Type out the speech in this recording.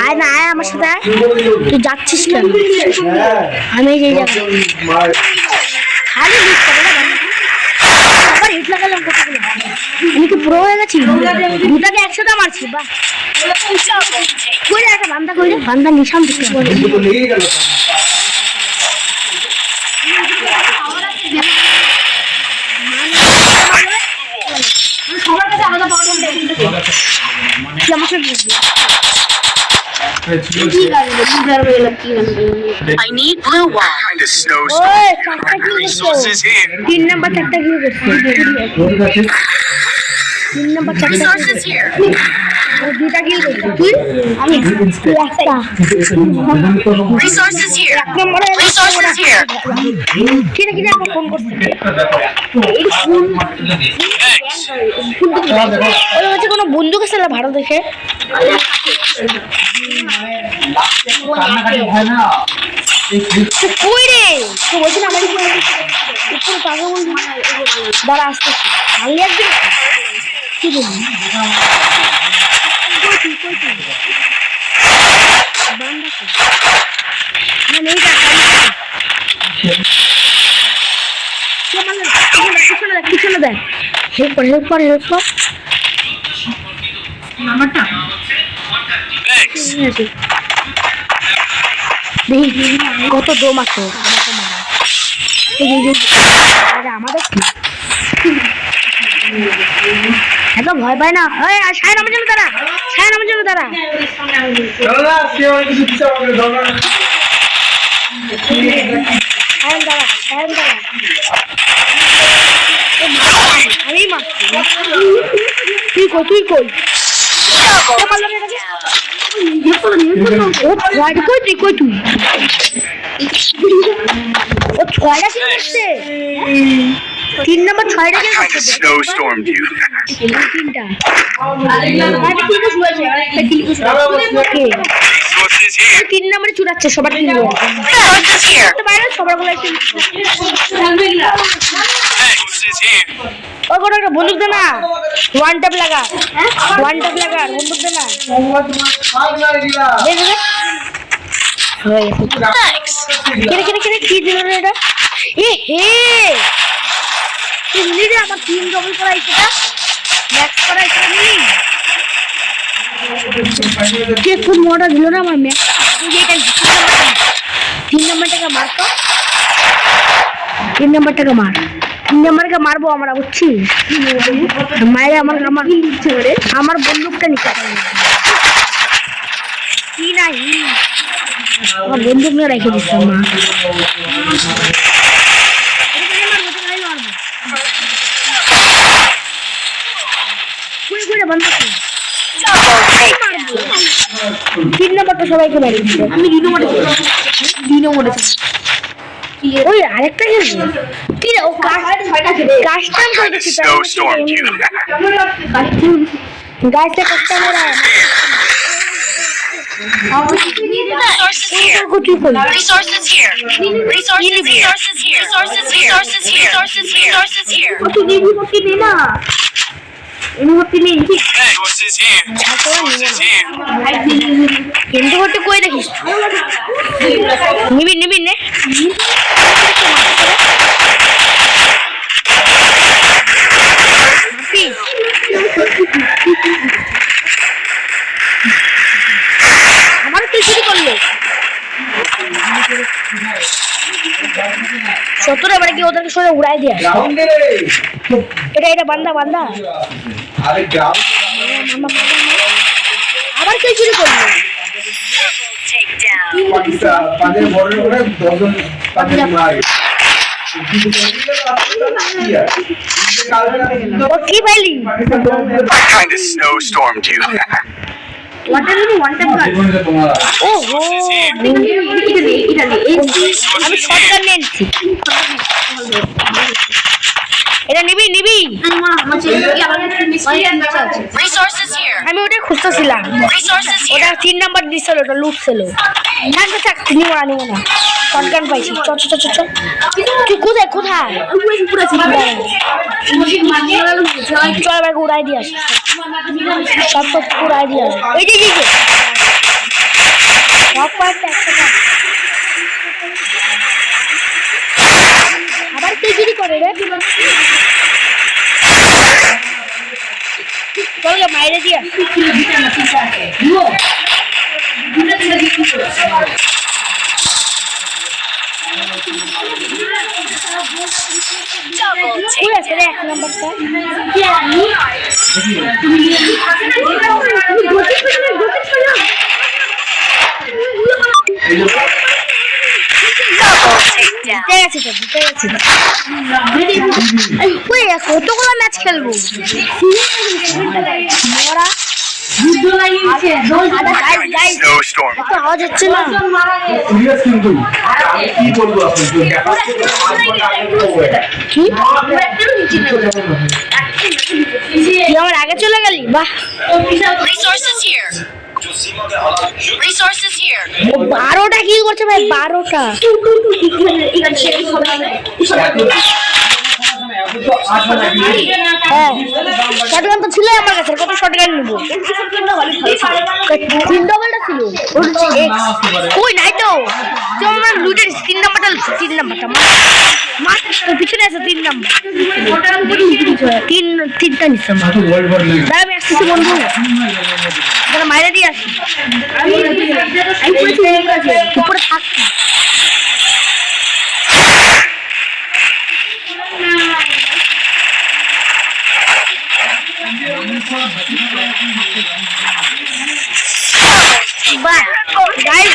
আয় না আয় আমার সাথে তুই যাচ্ছিস কেন আমি এই খালি লিক করে আবার হিট লাগালাম কতগুলো আমি তো পুরো হয়ে গেছি দুটাকে একসাথে মারছি বাহ কই একটা বান্দা নিশান দিতে সবার কাছে আলাদা পাওয়ার I need blue wall. Kind of snowstorm. Resources here. 3 number একটা কি করছিস 3 number Resources here. দুটা কিল করছিস তুই আমি একটা Resources here. এক নম্বরে Resources here. কিনে আমাকে ফোন করছিস ওই হচ্ছে কোনো বন্ধু গেছে ভাড়া দেখে কই রে তো বলছি না আমার উপরে টাকা বলছি দাঁড়া আসতে ভালো একদিন কি বলবি পিছনে দেখ হেল্প কর নাম্বারটা দেখি কত দম আছে আমাদের এত ভয় পায় না সায়ন আমার জন্য দাঁড়া আমি তুই কই ও ছয়টা কি করছে 3 নম্বর 6টা কি করছে Snowstormed you. 3টা Resources here. 3 নম্বরে চুরাচ্ছে সবার কি Resources here. বাইরে সবার গুলো Resources here. ও কোন একটা বন্দুক দে না ওয়ান ট্যাপ লাগা বন্দুক দে না Thanks. কেন কি দিল রে এটা হে তুই রে আমার 3 ডবল করাইছে না ম্যাক্স করাইছে নি কে কোন মোড়া দিল না আমার ম্যাক্স তুই এটা 3 নম্বরটাকে মার তো 3 নম্বরটাকে মার 3 নম্বরকে মারবো আমরা বুঝছিস মায়ের আমার ইচ্ছে করে আমার বন্দুকটা নিতে কি নাই আমার বন্দুক নিয়ে রেখে দিচ্ছ মা তিন নম্বরটা সবাইকে মারি আমি 2 নম্বরে ওই আরেকটা খেলছি কি রে ও কাস্টম করতেছি Snowstormed you. গাইসটা কাস্টম করা Resources here. Resources here. কিন্তু করতে কই দেখিস নিবি নে আমার তুই শুরু করলো 70 এবারে কি ওদেরকে সরে উড়াই দিয়া এটা বান্দা আবার কে শুরু করলো কি পাইলি Kind of snowstormed you. ওহো আমি শটগান নিয়েছি এটা নিবি নিবি Resources here. আমি ওটা খুঁজতেছিলাম Resources ওটা here. 3 নাম্বার দিছিল ওটা লুট ছিল থাক নিবো না শটগান পাইছি চল চল চল চল তুই কোথায় কোথায় চল এবার উড়াই দিয়ে আসি সব উড়াই দিয়ে আসি এই যে সব পাইতে আবার কেজিরি করে রে চল মাইরে দিয়া Double কই take. আছে রে 1 নাম্বারটা Double takedown. জিতে গেছি কই কতগুলো ম্যাচ খেলবো মোরা গাইস Snowstorm. তো আওয়াজ হচ্ছে না সিরিয়াস কিন্তু কি বলবো কি তুই আমার আগে চলে গেলি বাহ Resources here. Resources here. ও 12টা কিল করছে ভাই 12টা হ্যাঁ শটগান তো ছিল আমার কাছে কত শটগান নিব 3 ডবলটা ছিল কই নাই তো তুই আমার লুটের 3 নাম্বারটা 3 নাম্বারটা মাত্র পিছনে আছে 3 নাম্বার 3টা নিছে দাঁড়া আমি আসতেছি বন্ধু দাঁড়া মাইরে দিয়ে আসি উপরে থাকছি বাহ গাইস